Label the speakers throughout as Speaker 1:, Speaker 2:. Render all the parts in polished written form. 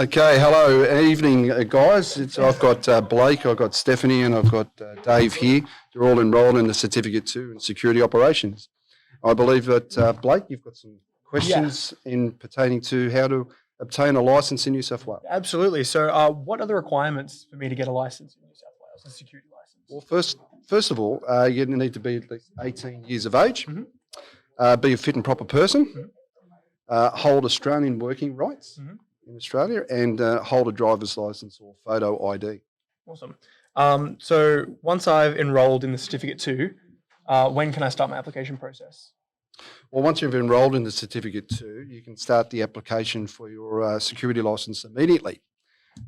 Speaker 1: Okay, hello, evening, guys. I've got Blake, I've got Stephanie, and I've got Dave here. They're all enrolled in the Certificate 2 in Security Operations. I believe that, Blake, you've got some questions in pertaining to how to obtain a licence in New South Wales.
Speaker 2: Absolutely. So, what are the requirements for me to get a license in New South Wales, a security license?
Speaker 1: Well, first of all, you need to be at least 18 years of age, be a fit and proper person, hold Australian working rights in Australia, and hold a driver's licence or photo ID.
Speaker 2: Awesome. So, once I've enrolled in the Certificate 2, when can I start my application process?
Speaker 1: Well, once you've enrolled in the Certificate 2, you can start the application for your security licence immediately.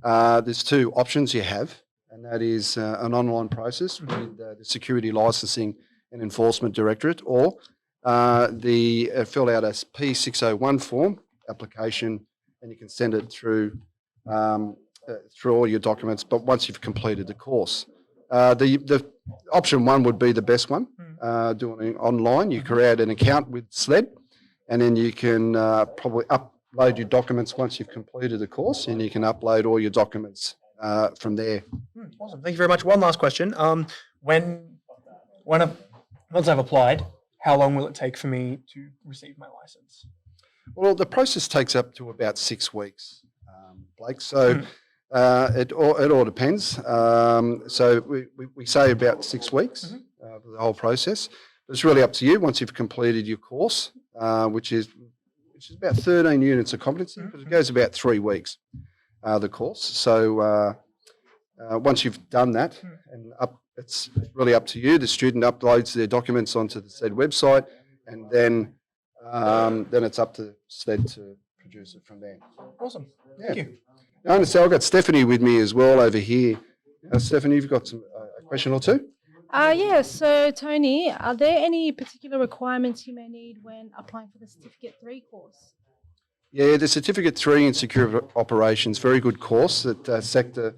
Speaker 1: There's two options you have, and that is an online process with the Security Licensing and Enforcement Directorate, or fill out a P601 form application, and you can send it through all your documents, but once you've completed the course. The option one would be the best one, doing it online. You create an account with SLED, and then you can probably upload your documents once you've completed the course, and you can upload all your documents from there.
Speaker 2: Awesome. Thank you very much. One last question. Once I've applied, how long will it take for me to receive my license?
Speaker 1: Well, the process takes up to about 6 weeks, Blake. So it all depends. So we say about 6 weeks for the whole process. But it's really up to you once you've completed your course, which is about 13 units of competency, but it goes about 3 weeks, the course. So once you've done that, it's really up to you. The student uploads their documents onto the SLED website, and then it's up to SLED to produce it from there.
Speaker 2: Awesome. Thank you.
Speaker 1: I understand. I've got Stephanie with me as well over here. Stephanie, you've got a question or two?
Speaker 3: Yeah, so Tony, are there any particular requirements you may need when applying for the Certificate 3 course?
Speaker 1: Yeah, the Certificate 3 in Security Operations, very good course that Secta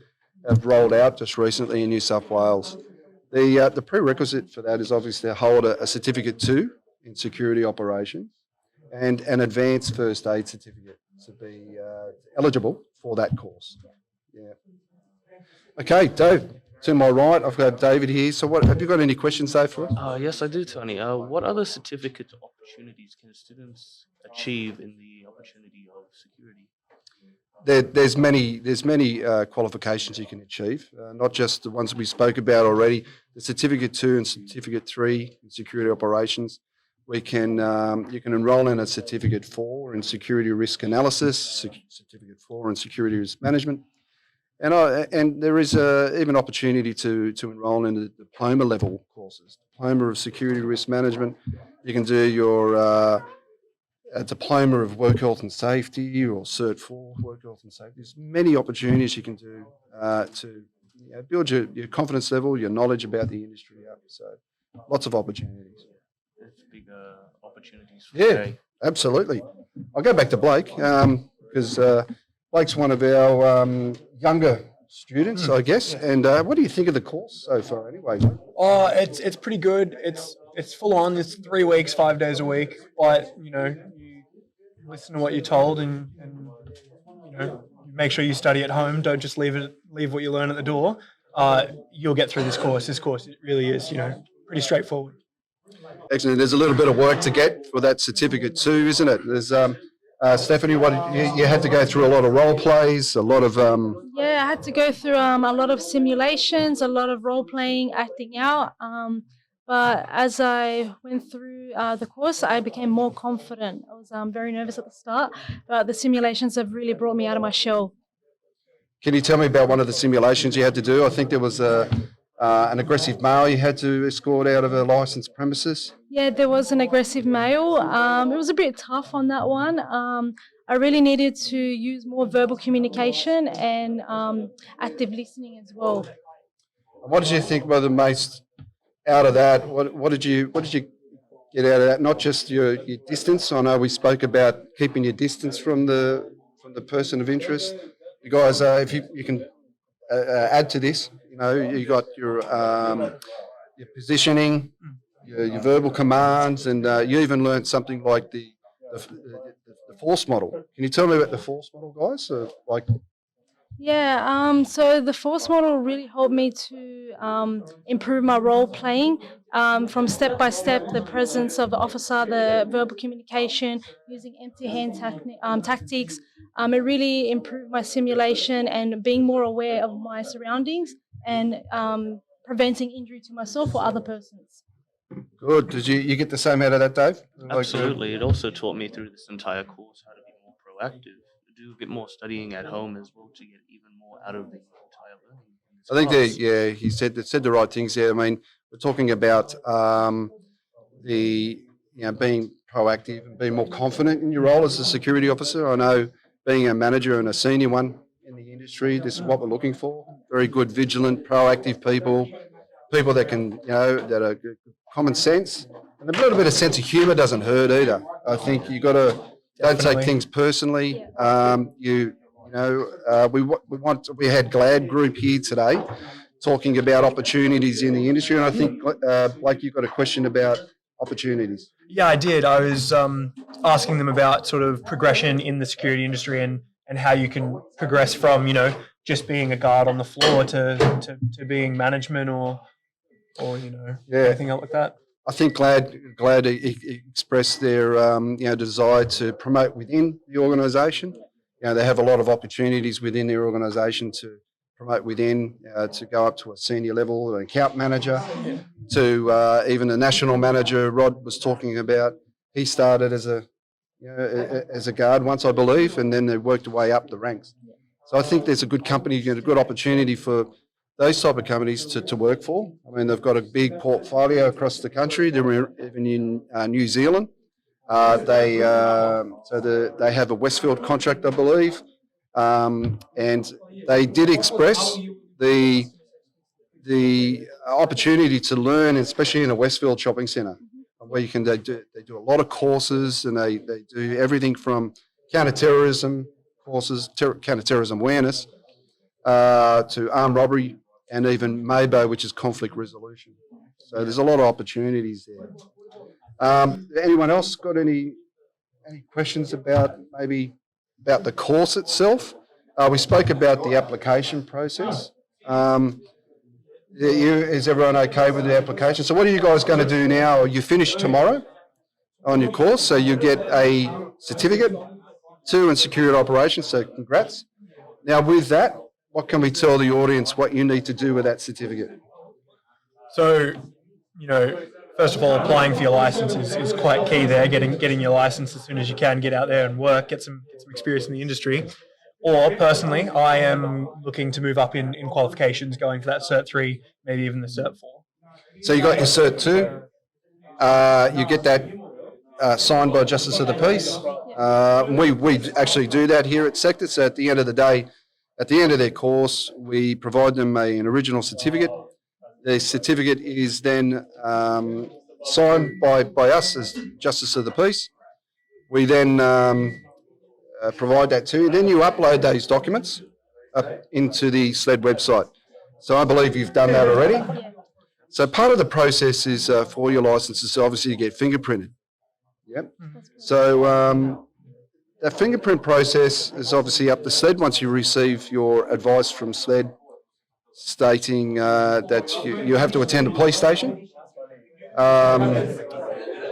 Speaker 1: have rolled out just recently in New South Wales. The prerequisite for that is obviously to hold a Certificate 2 in Security Operations and an advanced first aid certificate to be eligible for that course. Yeah. Okay, Dave, to my right, I've got David here. So have you got any questions, Dave, for us?
Speaker 4: Yes, I do, Tony. What other certificate opportunities can students achieve in the opportunity of security?
Speaker 1: There's many qualifications you can achieve, not just the ones we spoke about already. The Certificate 2 and Certificate 3 in Security Operations. You can enrol in a Certificate 4 in Security Risk Analysis, Certificate 4 in Security Risk Management, and there is even opportunity to enrol in the diploma level courses. Diploma of Security Risk Management. You can do your a diploma of Work Health and Safety or Cert 4 Work Health and Safety. There's many opportunities you can do to build your confidence level, your knowledge about the industry up. So lots of opportunities.
Speaker 4: There's big opportunities for
Speaker 1: today. Absolutely. I'll go back to Blake because Blake's one of our younger students, I guess. And what do you think of the course so far anyway, mate?
Speaker 2: Oh, it's pretty good. It's full on. It's 3 weeks, 5 days a week. But you listen to what you're told, and make sure you study at home. Don't just leave what you learn at the door. You'll get through this course. This course, it really is pretty straightforward.
Speaker 1: Excellent. There's a little bit of work to get for that Certificate 2, isn't it? There's Stephanie, what you had to go through a lot of role plays, a lot of
Speaker 3: Yeah, I had to go through a lot of simulations, a lot of role playing, acting out. But as I went through the course, I became more confident. I was very nervous at the start, but the simulations have really brought me out of my shell.
Speaker 1: Can you tell me about one of the simulations you had to do? I think there was an aggressive male you had to escort out of a licensed premises.
Speaker 3: Yeah, there was an aggressive male. It was a bit tough on that one. I really needed to use more verbal communication and active listening as well.
Speaker 1: What did you think were the most out of that? What did you get out of that? Not just your distance. I know we spoke about keeping your distance from the person of interest. You guys, if you can add to this, you got your positioning, your verbal commands, and you even learned something like the the force model. Can you tell me about the force model, guys?
Speaker 3: Yeah, so the force model really helped me to improve my role playing from step by step, the presence of the officer, the verbal communication, using empty hand tactics. It really improved my simulation and being more aware of my surroundings and preventing injury to myself or other persons.
Speaker 1: Good. Did you get the same out of that, Dave?
Speaker 4: Absolutely. It also taught me through this entire course how to be more proactive, do a bit more studying at home as well to get even more out of the entire learning in this
Speaker 1: I think
Speaker 4: class.
Speaker 1: he said the right things there. I mean, we're talking about being proactive and being more confident in your role as a security officer. I know being a manager and a senior one in the industry, this is what we're looking for. Very good, vigilant, proactive people that can, that are common sense. And a little bit of sense of humour doesn't hurt either. I think you got to don't take
Speaker 2: Definitely.
Speaker 1: things personally. We had Glad Group here today talking about opportunities in the industry, and I think Blake, you've got a question about opportunities.
Speaker 2: Yeah, I did. I was asking them about sort of progression in the security industry and how you can progress from, just being a guard on the floor to being management or anything else like that.
Speaker 1: I think Glad expressed their desire to promote within the organisation. They have a lot of opportunities within their organisation to promote within, to go up to a senior level, an account manager, to even a national manager. Rod was talking about. He started as a guard once, I believe, and then they worked their way up the ranks. So I think there's a good company, a good opportunity for those type of companies to work for. I mean, they've got a big portfolio across the country. They're even in New Zealand. They have a Westfield contract, I believe, and they did express the opportunity to learn, especially in a Westfield shopping centre, where they do a lot of courses, and they do everything from counter-terrorism courses, counter-terrorism awareness, to armed robbery, and even MABO, which is conflict resolution. So there's a lot of opportunities there. Anyone else got any questions about the course itself? We spoke about the application process. Is everyone okay with the application? So what are you guys going to do now? You finish tomorrow on your course, so you get a certificate, 2 in security operations, so congrats. Now with that, what can we tell the audience what you need to do with that certificate?
Speaker 2: So, first of all, applying for your license is quite key there. Getting your license as soon as you can, get out there and work, get some experience in the industry. Or personally, I am looking to move up in qualifications, going for that Cert 3, maybe even the Cert 4.
Speaker 1: So you got your Cert 2. You get that signed by Justice of the Peace. We actually do that here at Secta. So at the end of the day, at the end of their course, we provide them an original certificate. The certificate is then signed by us as Justice of the Peace. We then provide that to you. Then you upload those documents up into the SLED website. So I believe you've done that already.
Speaker 3: Yeah.
Speaker 1: So part of the process is for your licenses, obviously you get fingerprinted. Yep. So that fingerprint process is obviously up to SLED once you receive your advice from SLED stating that you have to attend a police station.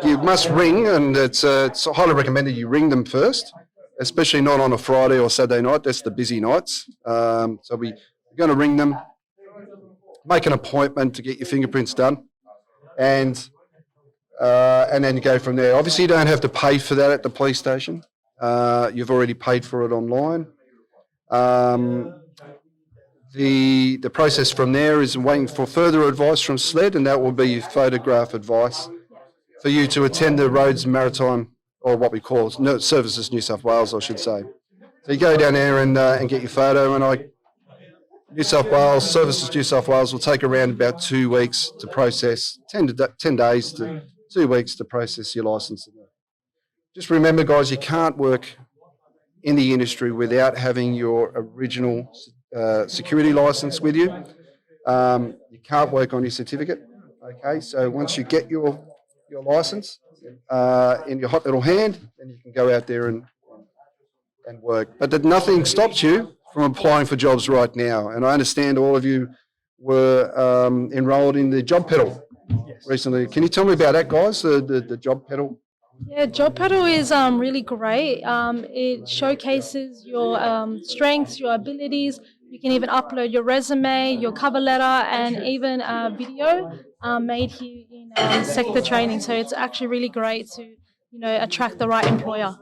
Speaker 1: You must ring, and it's highly recommended you ring them first, especially not on a Friday or Saturday night. That's the busy nights. So we're going to ring them, make an appointment to get your fingerprints done, and then you go from there. Obviously, you don't have to pay for that at the police station. You've already paid for it online. The process from there is waiting for further advice from SLED, and that will be photograph advice for you to attend the Roads and Maritime, or what we call Services New South Wales, I should say. So you go down there and get your photo, and New South Wales, Services New South Wales will take around about 2 weeks to process, 10 days to 2 weeks to process your licence. Just remember, guys, you can't work in the industry without having your original security licence with you. You can't work on your certificate. Okay, so once you get your licence in your hot little hand, then you can go out there and and work. But that nothing stops you from applying for jobs right now. And I understand all of you were enrolled in the job pedal
Speaker 2: Yes.
Speaker 1: recently. Can you tell me about that, guys? The job pedal.
Speaker 3: Yeah, Job Pedal is really great. It showcases your strengths, your abilities. You can even upload your resume, your cover letter, and even a video made here in Sector training. So it's actually really great to attract the right employer.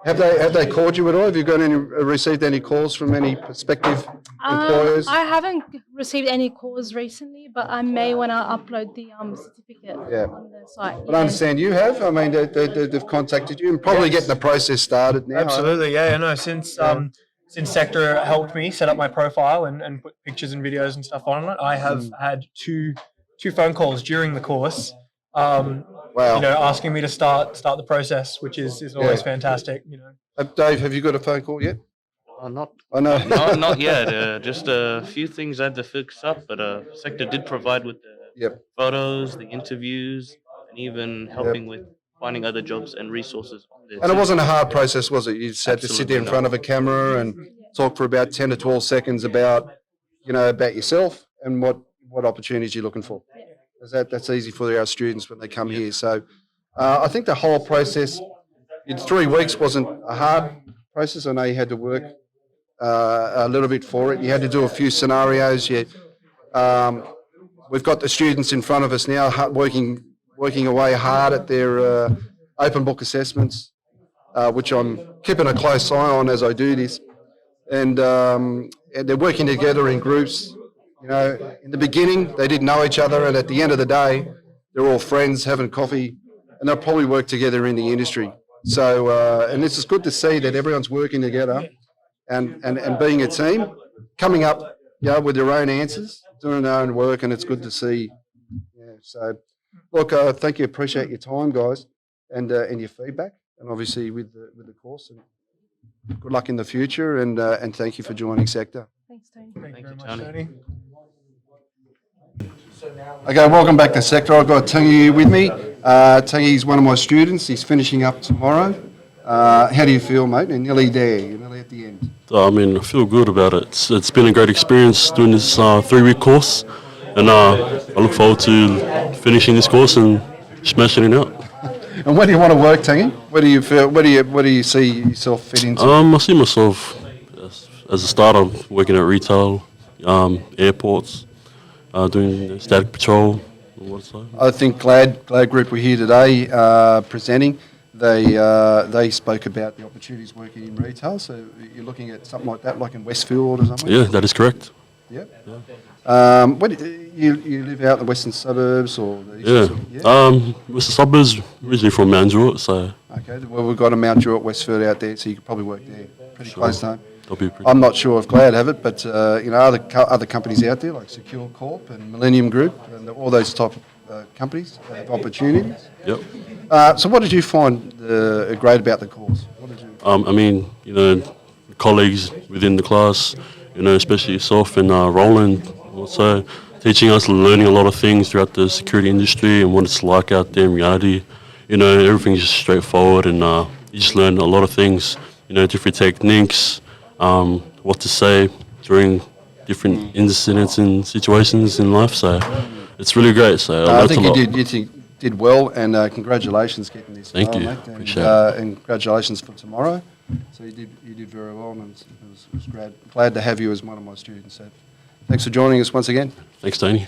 Speaker 1: Have they called you at all? Have you received any calls from any prospective employers?
Speaker 3: I haven't received any calls recently, but I may want to upload the certificate
Speaker 1: Yeah.
Speaker 3: on the site.
Speaker 1: But I understand you have. I mean, they've contacted you and probably getting the process started now.
Speaker 2: Absolutely, yeah, no. Since Sector helped me set up my profile and put pictures and videos and stuff on it, I have had two phone calls during the course.
Speaker 1: Wow.
Speaker 2: Asking me to start the process, which is always fantastic.
Speaker 1: Dave, have you got a phone call yet?
Speaker 4: Not
Speaker 1: I know.
Speaker 4: not yet. Just a few things I had to fix up, but Sector did provide with the
Speaker 1: Yep.
Speaker 4: photos, the interviews, and even helping with finding other jobs and resources on there.
Speaker 1: And it
Speaker 4: too.
Speaker 1: wasn't a hard process, was it? You just had to sit there in
Speaker 4: Absolutely
Speaker 1: front of a camera and talk for about 10 to 12 seconds about yourself and what opportunities you're looking for. That's easy for our students when they come here. So I think the whole process in 3 weeks wasn't a hard process. I know you had to work a little bit for it. You had to do a few scenarios. We've got the students in front of us now working away hard at their open book assessments, which I'm keeping a close eye on as I do this. And they're working together in groups. In the beginning, they didn't know each other, and at the end of the day, they're all friends having coffee, and they'll probably work together in the industry. So, and it's just good to see that everyone's working together and being a team, coming up, with their own answers, doing their own work, and it's good to see. Yeah. So, look, thank you, appreciate your time, guys, and your feedback, and obviously with the course. And good luck in the future, and thank you for joining Sector.
Speaker 3: Thanks, Tony.
Speaker 2: Thank you very much,
Speaker 4: Tony.
Speaker 2: Tony.
Speaker 1: Okay, welcome back to Sector. I've got Tangi with me. Tangi's one of my students. He's finishing up tomorrow. How do you feel, mate? You're nearly there. You're nearly at the end.
Speaker 5: I mean, I feel good about it. It's been a great experience doing this 3-week course, and I look forward to finishing this course and smashing it out.
Speaker 1: And where do you want to work, Tangi? Where do you feel? Where do you see yourself fit into?
Speaker 5: I see myself as a starter working at retail, airports, doing static patrol.
Speaker 1: I think Glad Group were here today presenting. They spoke about the opportunities working in retail. So you're looking at something like that, like in Westfield or something.
Speaker 5: Yeah, that is correct.
Speaker 1: Yeah. You live out in the western suburbs or the
Speaker 5: Yeah. West suburbs, originally from Mount Druitt, so.
Speaker 1: Okay. Well, we've got a Mount Druitt, Westfield out there, so you could probably work there. Pretty close to home.
Speaker 5: That'll be pretty.
Speaker 1: I'm not sure if Glad have it, but other companies out there like Secure Corp and Millennium Group and all those type of companies have opportunities.
Speaker 5: Yep.
Speaker 1: So what did you find great about the course? What did you?
Speaker 5: I mean, colleagues within the class, especially yourself and Roland, also teaching us, learning a lot of things throughout the security industry and what it's like out there in reality. Everything's just straightforward, and you just learn a lot of things. Different techniques, what to say during different incidents and situations in life. So it's really great. So
Speaker 1: I think you did well, and congratulations getting this.
Speaker 5: Thank you.
Speaker 1: Mate.
Speaker 5: Appreciate it.
Speaker 1: And congratulations for tomorrow. So you did very well, and it was glad to have you as one of my students. So thanks for joining us once again.
Speaker 5: Thanks, Tony.